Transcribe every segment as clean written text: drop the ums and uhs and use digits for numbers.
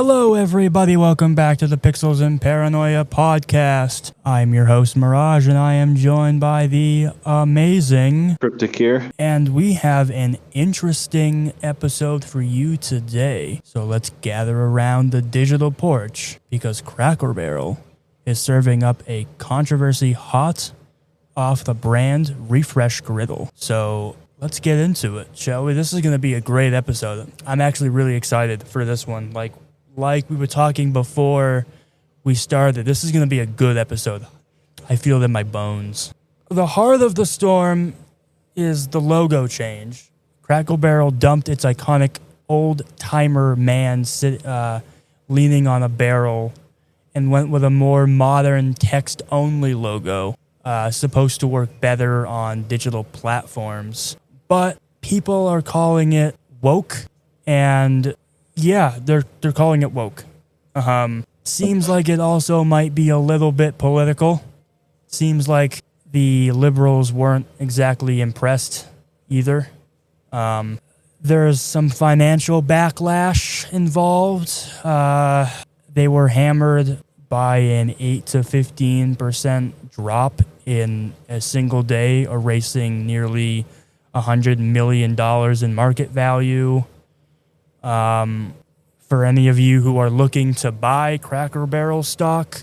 Hello, everybody. Welcome back to the Pixels and Paranoia podcast. I'm your host, Mirage, and I am joined by the amazing Cryptic here. And we have an interesting episode for you today. So let's gather around the digital porch because Cracker Barrel is serving up a controversy hot off the brand refresh griddle. So let's get into it, shall we? This is going to be a great episode. I'm actually really excited for this one. Like we were talking before we started, this is going to be a good episode. I feel it in my bones. The heart of the storm is the logo change. Cracker Barrel dumped its iconic old-timer man leaning on a barrel and went with a more modern text-only logo, supposed to work better on digital platforms. But people are calling it woke, and yeah, they're calling it woke. Seems like it also might be a little bit political. Seems like the liberals weren't exactly impressed either. There's some financial backlash involved. They were hammered by an 8 to 15% drop in a single day, erasing nearly $100 million in market value. For any of you who are looking to buy Cracker Barrel stock,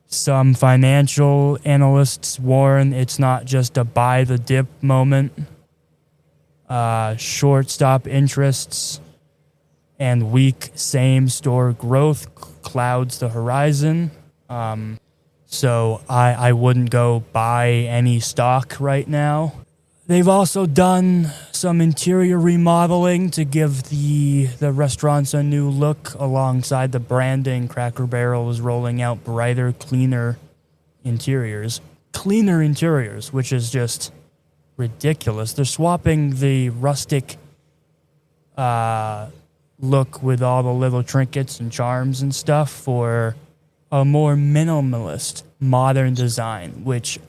some financial analysts warn it's not just a buy the dip moment. Short-stop interests and weak same-store growth clouds the horizon. So I wouldn't go buy any stock right now. They've also done some interior remodeling to give the restaurants a new look alongside the branding. Cracker Barrel is rolling out brighter, cleaner interiors. Cleaner interiors, which is just ridiculous. They're swapping the rustic look with all the little trinkets and charms and stuff for a more minimalist, modern design, which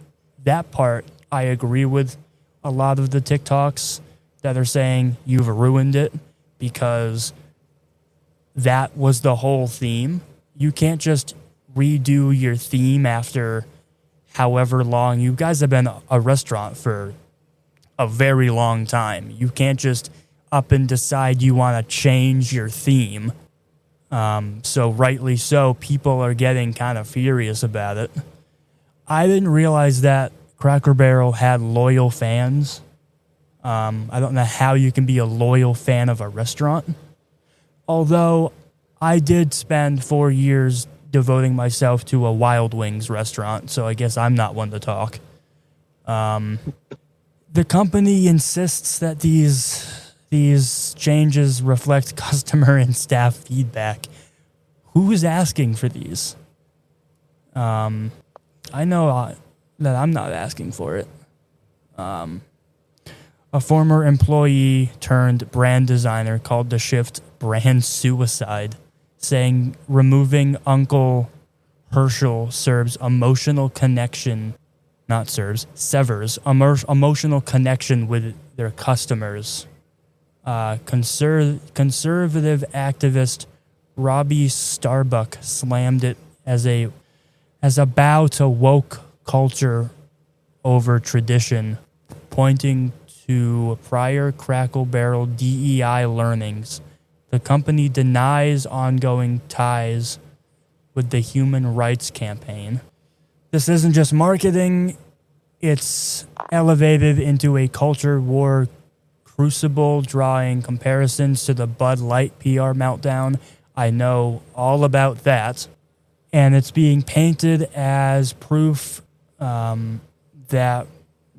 that part I agree with. A lot of the TikToks that are saying you've ruined it because that was the whole theme. You can't just redo your theme after however long. You guys have been a restaurant for a very long time. You can't just up and decide you want to change your theme. So rightly so, people are getting kind of furious about it. I didn't realize that Cracker Barrel had loyal fans. I don't know how you can be a loyal fan of a restaurant. Although I did spend 4 years devoting myself to a Wild Wings restaurant, so I guess I'm not one to talk. The company insists that these changes reflect customer and staff feedback. Who is asking for these? I know that I'm not asking for it. A former employee turned brand designer called the shift brand suicide, saying removing Uncle Herschel severs emotional connection with their customers. Conservative activist Robbie Starbuck slammed it as a bow to woke culture over tradition, pointing to prior Cracker Barrel DEI learnings. The company denies ongoing ties with the Human Rights Campaign. This isn't just marketing, it's elevated into a culture war crucible, drawing comparisons to the Bud Light PR meltdown. I know all about that. And it's being painted as proof that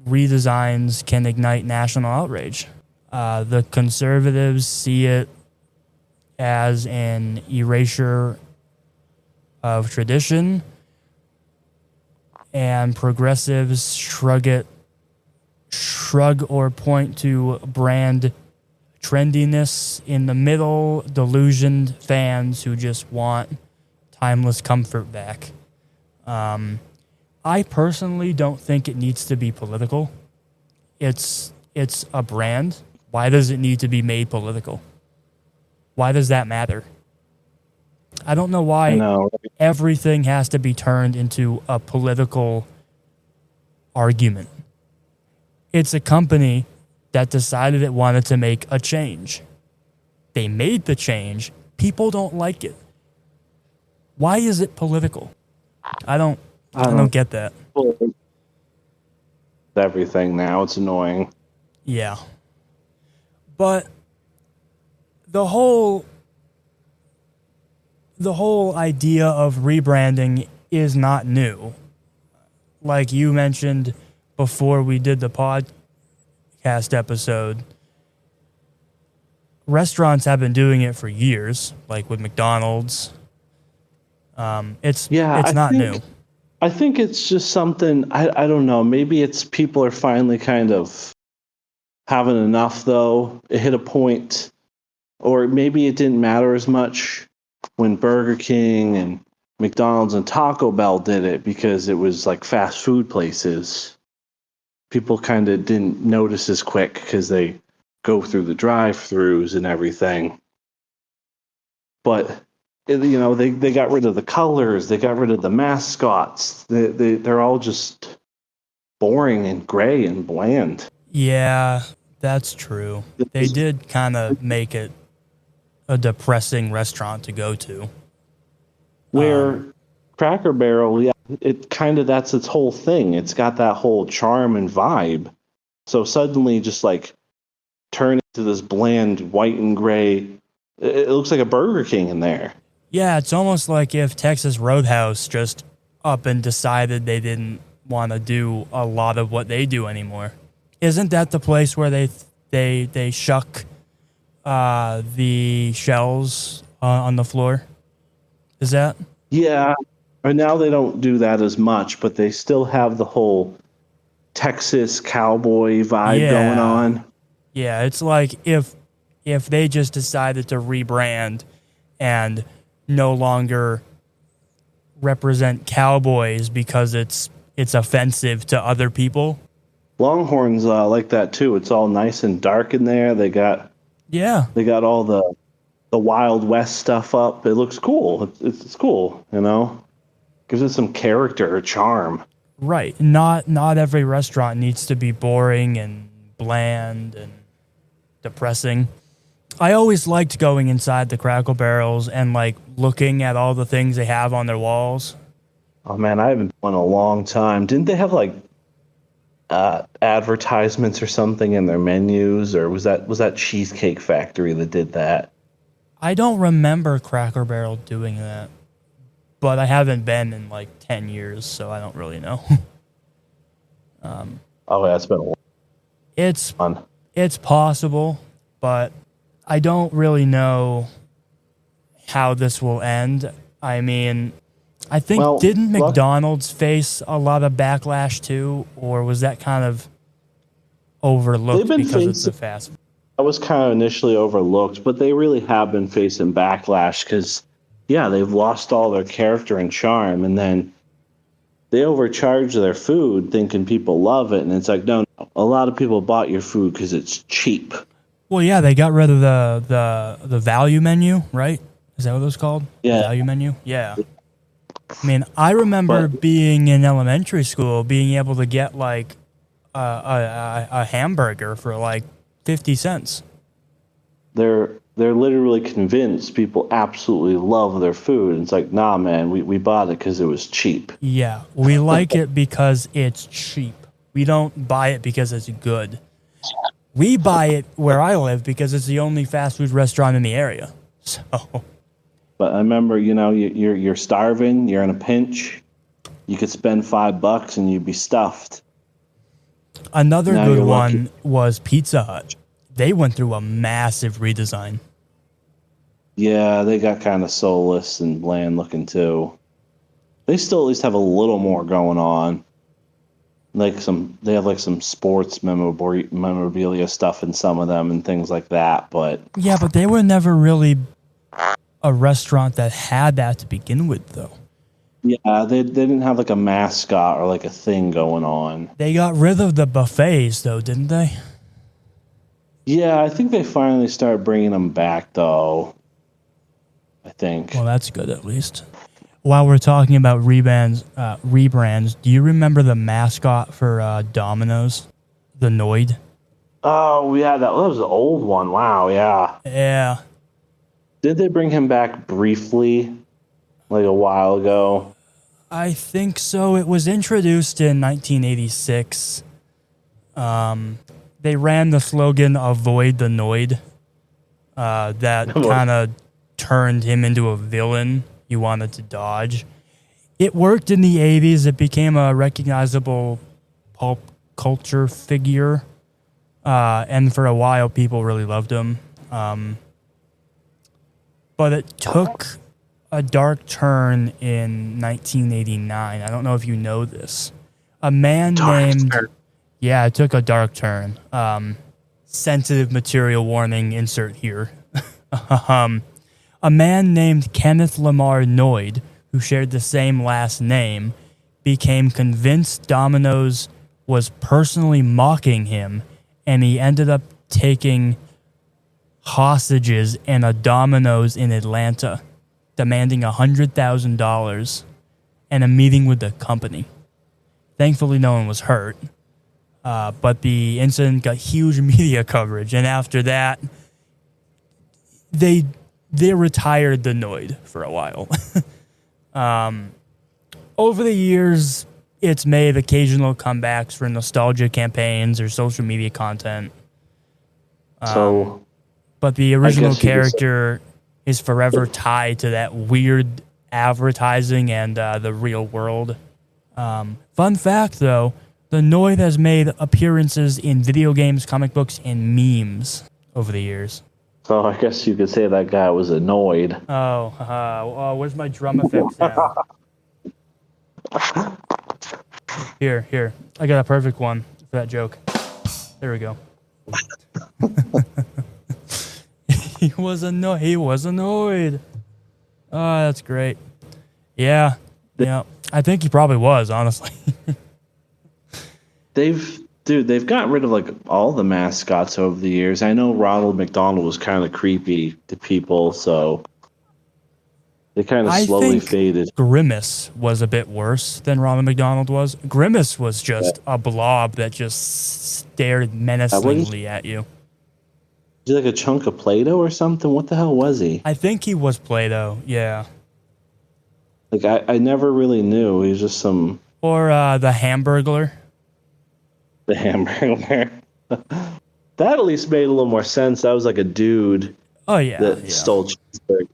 redesigns can ignite national outrage. The conservatives see it as an erasure of tradition, and progressives shrug or point to brand trendiness. In the middle, delusioned fans who just want timeless comfort back. I personally don't think it needs to be political. It's a brand. Why does it need to be made political? Why does that matter? I don't know I why know. everything has to be turned into a political argument. It's a company that decided it wanted to make a change. They made the change. People don't like it. Why is it political? I don't I I don't don't get that. know. Everything now. It's annoying. Yeah. But the whole idea of rebranding is not new. Like you mentioned before we did the podcast episode, restaurants have been doing it for years, like with McDonald's. Yeah, It's not new. I think it's just something I don't know. Maybe it's people are finally kind of having enough though. It hit a point, or maybe it didn't matter as much when Burger King and McDonald's and Taco Bell did it because it was like fast food places. People kind of didn't notice as quick because they go through the drive-throughs and everything. But they got rid of the colors, they got rid of the mascots. They're all just boring and gray and bland. Yeah, that's true. They did kind of make it a depressing restaurant to go to. Where Cracker Barrel, yeah, it kind of that's its whole thing. It's got that whole charm and vibe. So suddenly, just like turn into this bland white and gray, it looks like a Burger King in there. Yeah, it's almost like if Texas Roadhouse just up and decided they didn't want to do a lot of what they do anymore. Isn't that the place where they shuck the shells on the floor? Is that? Yeah, and now they don't do that as much, but they still have the whole Texas cowboy vibe going Yeah. on. Yeah, it's like if they just decided to rebrand and no longer represent cowboys because it's offensive to other people. Longhorns like that too. It's all nice and dark in there. Yeah. They got all the Wild West stuff up. It looks cool. It's cool, Gives it some character or charm. Right. Not every restaurant needs to be boring and bland and depressing. I always liked going inside the Crackle Barrels and like looking at all the things they have on their walls. Oh man, I haven't been in a long time. Didn't they have like advertisements or something in their menus, or was that Cheesecake Factory that did that? I don't remember Cracker Barrel doing that, but I haven't been in like 10 years, so I don't really know. Oh, yeah, it's been a long time. It's possible, but I don't really know how this will end. I mean, I think Well, didn't McDonald's face a lot of backlash too, or was that kind of overlooked They've been because it's a facing fast? that was kind of initially overlooked, but they really have been facing backlash because, yeah, they've lost all their character and charm, and then they overcharge their food thinking people love it, and it's like, no, a lot of people bought your food because it's cheap. Well, yeah, they got rid of the value menu, right? Is that what it was called? Yeah. The value menu? Yeah. I mean, I remember being in elementary school, being able to get like a hamburger for like 50 cents. They're literally convinced people absolutely love their food. And it's like, nah, man, we bought it because it was cheap. Yeah, we like it because it's cheap. We don't buy it because it's good. We buy it where I live because it's the only fast food restaurant in the area. So, But I remember, you're starving, you're in a pinch, you could spend $5 and you'd be stuffed. another Now good you're one lucky. was Pizza Hut. They went through a massive redesign. Yeah, they got kind of soulless and bland looking too. They still at least have a little more going on. They have like some sports memorabilia stuff in some of them and things like that. But Yeah, but they were never really a restaurant that had that to begin with, though. yeah, they didn't have like a mascot or like a thing going on. They got rid of the buffets, though, didn't they? Yeah, I think they finally started bringing them back though. I think. Well, that's good at least. While we're talking about rebrands, do you remember the mascot for Domino's? The Noid? Oh, yeah, that was an old one. Wow, yeah. Yeah. Did they bring him back briefly, like a while ago? I think so. It was introduced in 1986. They ran the slogan "Avoid the Noid." That kind of turned him into a villain you wanted to dodge. It worked in the 80s. It became a recognizable pulp culture figure. And for a while, people really loved him. But it took a dark turn in 1989. I don't know if you know this. A man named... Yeah, it took a dark turn. Sensitive material warning, insert here. A man named Kenneth Lamar Noid, who shared the same last name, became convinced Domino's was personally mocking him, and he ended up taking hostages in a Domino's in Atlanta, demanding $100,000 and a meeting with the company. Thankfully, no one was hurt, but the incident got huge media coverage, and after that, they retired the Noid for a while. Over the years, it's made occasional comebacks for nostalgia campaigns or social media content. But the original character is forever tied to that weird advertising and the real world. Fun fact, though, the Noid has made appearances in video games, comic books, and memes over the years. So I guess you could say that guy was annoyed. Oh, where's my drum effects now? Here. I got a perfect one for that joke. There we go. He was annoyed. Oh, that's great. Yeah. I think he probably was, honestly. They've gotten rid of like all the mascots over the years. I know Ronald McDonald was kind of creepy to people, so they kind of slowly faded. Grimace was a bit worse than Ronald McDonald was. Grimace was just a blob that just stared menacingly at you. Was he like a chunk of Play-Doh or something? What the hell was he? I think he was Play-Doh, yeah. Like, I never really knew. He was just some... Or the Hamburglar. The Hamburglar. That at least made a little more sense. That was like a dude that stole cheeseburger.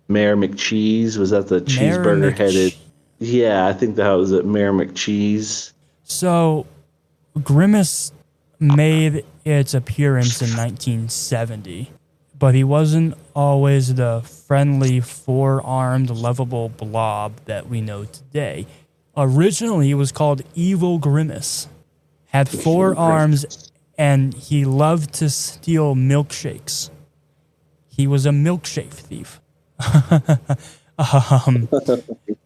Mayor McCheese, was that the cheeseburger-headed? Yeah, I think that was it, Mayor McCheese. So, Grimace made its appearance in 1970, but he wasn't always the friendly, four-armed, lovable blob that we know today. Originally, he was called Evil Grimace, had four arms, and he loved to steal milkshakes. He was a milkshake thief.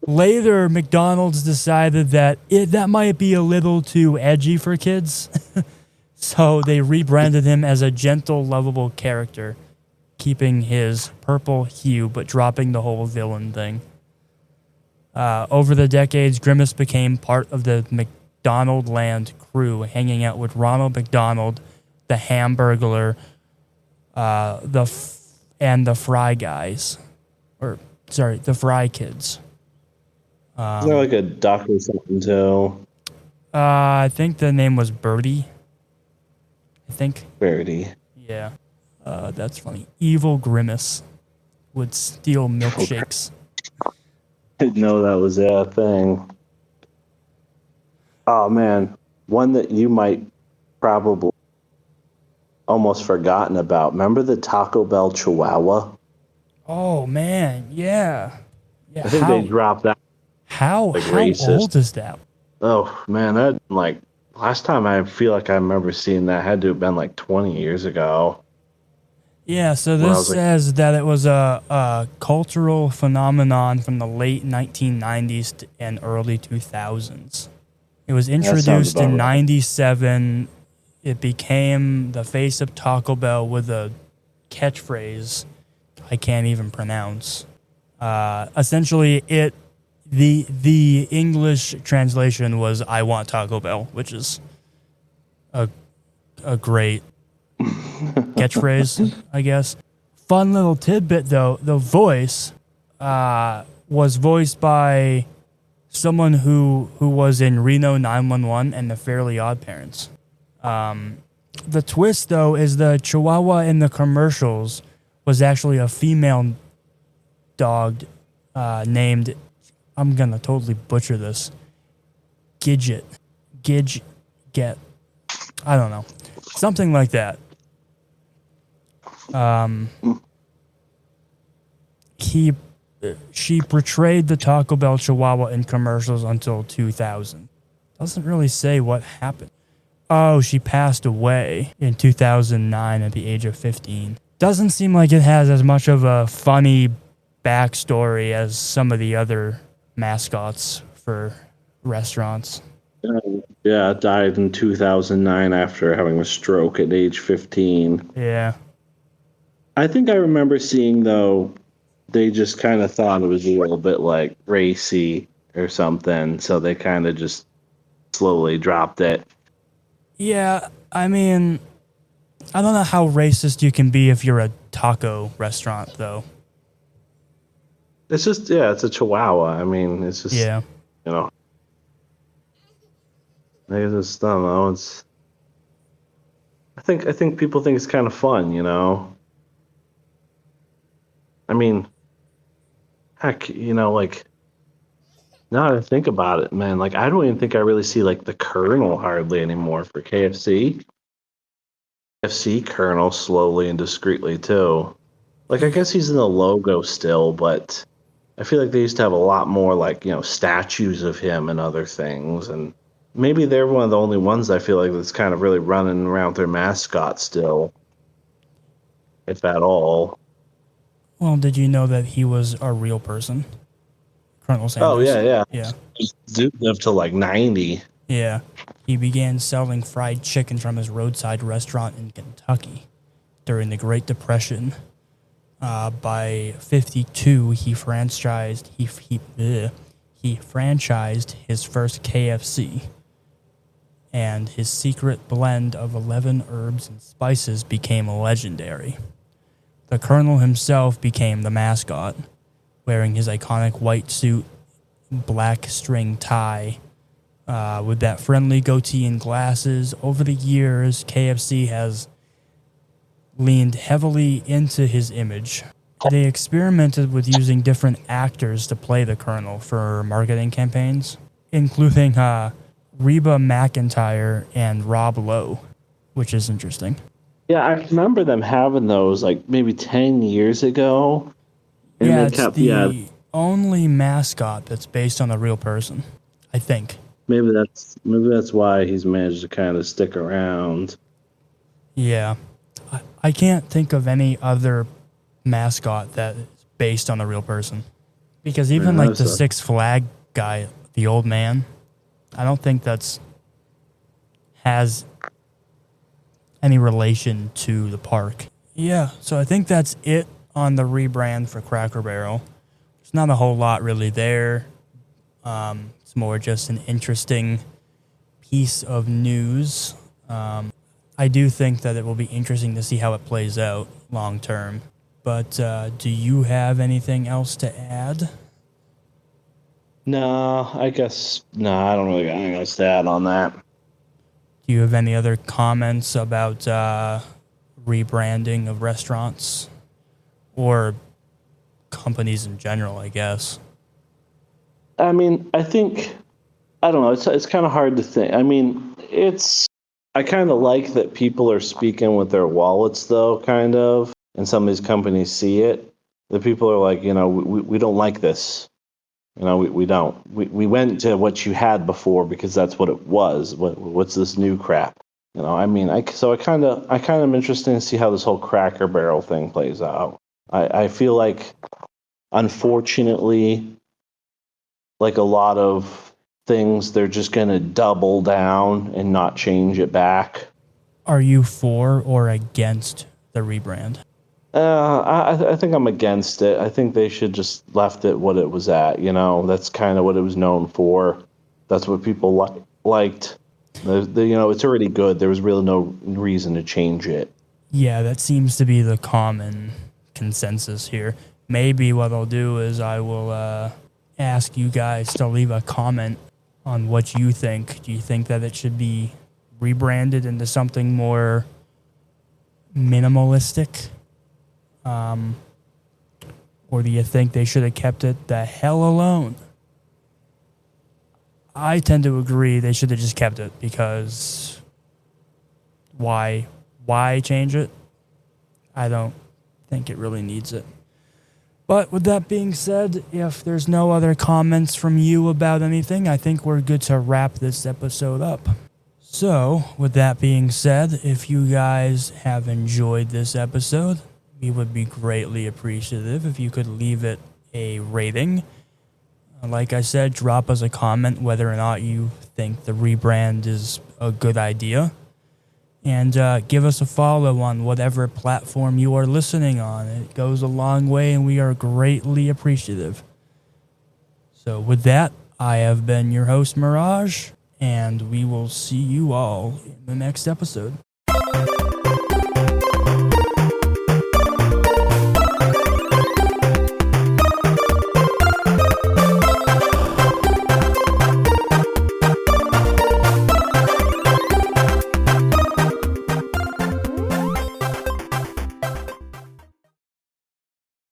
Later, McDonald's decided that that might be a little too edgy for kids, so they rebranded him as a gentle, lovable character, keeping his purple hue but dropping the whole villain thing. Over the decades, Grimace became part of the McDonald Land crew, hanging out with Ronald McDonald, the Hamburglar, and the Fry Guys. The Fry Kids. Is there like a duck or something too? I think the name was Birdie. Birdie. Yeah. That's funny. Evil Grimace would steal milkshakes. Didn't know that was a thing. Oh man, one that you might probably almost forgotten about. Remember the Taco Bell Chihuahua? Oh man, yeah. I think they dropped that. How old is that? Oh man, that last time I feel like I remember seeing that had to have been like 20 years ago. Yeah, so this says that it was a cultural phenomenon from the late 1990s and early 2000s. It was introduced in 97. It became the face of Taco Bell with a catchphrase, I can't even pronounce. Essentially, the English translation was "I want Taco Bell," which is a great catchphrase, I guess. Fun little tidbit though: the voice was voiced by someone who was in Reno 911 and the Fairly Odd Parents. The twist though is the Chihuahua in the commercials was actually a female dog named, I'm gonna totally butcher this, Gidget, I don't know, something like that. She portrayed the Taco Bell Chihuahua in commercials until 2000. Doesn't really say what happened. Oh, she passed away in 2009 at the age of 15. Doesn't seem like it has as much of a funny backstory as some of the other mascots for restaurants. Yeah, died in 2009 after having a stroke at age 15. Yeah. I think I remember seeing, though, they just kind of thought it was a little bit like racy or something, so they kind of just slowly dropped it. Yeah, I mean, I don't know how racist you can be if you're a taco restaurant, though. It's just, yeah, it's a Chihuahua. I mean, it's just, Yeah. you know, I just don't know. It's, I think people think it's kind of fun, you know. I mean, heck, you know, like, now that I think about it, man, like, I don't even think I really see, like, the Colonel hardly anymore for KFC. KFC Colonel slowly and discreetly, too. Like, I guess he's in the logo still, but I feel like they used to have a lot more, like, you know, statues of him and other things, and maybe they're one of the only ones I feel like that's kind of really running around their mascot still, if at all. Well, did you know that he was a real person? Colonel Sanders. Oh, yeah. Yeah. Dude lived to like 90. Yeah. He began selling fried chicken from his roadside restaurant in Kentucky during the Great Depression. By 52, he franchised his first KFC, and his secret blend of 11 herbs and spices became legendary. The Colonel himself became the mascot, wearing his iconic white suit, black string tie, with that friendly goatee and glasses. Over the years, KFC has leaned heavily into his image. They experimented with using different actors to play the Colonel for marketing campaigns, including Reba McEntire and Rob Lowe, which is interesting. Yeah, I remember them having those like maybe 10 years ago. And Yeah, they it's kept, the only mascot that's based on a real person, I think. maybe that's why he's managed to kind of stick around. Yeah. I can't think of any other mascot that is based on a real person. Because even like the Six Flag guy, the old man, I don't think has any relation to the park. Yeah, so I think that's it on the rebrand for Cracker Barrel. There's not a whole lot really there. It's more just an interesting piece of news. I do think that it will be interesting to see how it plays out long term. But do you have anything else to add? No, I don't really got anything else to add on that. Do you have any other comments about rebranding of restaurants or companies in general, I guess? I mean, I don't know. It's kind of hard to think. I mean, I kind of like that people are speaking with their wallets, though, kind of, and some of these companies see it. The people are like, you know, we don't like this. You know, we don't. We went to what you had before because that's what it was. What's this new crap? You know, I mean, I kind of am interested to see how this whole Cracker Barrel thing plays out. I feel like, unfortunately, like a lot of things, they're just going to double down and not change it back. Are you for or against the rebrand? I think I'm against it. I think they should just left it what it was at. That's kind of what it was known for. That's what people liked. It's already good. There was really no reason to change it. Yeah, that seems to be the common consensus here. Maybe what I'll do is I will ask you guys to leave a comment on what you think. Do you think that it should be rebranded into something more minimalistic? Or do you think they should have kept it the hell alone? I tend to agree they should have just kept it, because why change it? I don't think it really needs it. But with that being said, if there's no other comments from you about anything, I think we're good to wrap this episode up. So, with that being said, if you guys have enjoyed this episode, we would be greatly appreciative if you could leave it a rating. Like I said, drop us a comment whether or not you think the rebrand is a good idea. And give us a follow on whatever platform you are listening on. It goes a long way, and we are greatly appreciative. So with that, I have been your host, Mirage, and we will see you all in the next episode.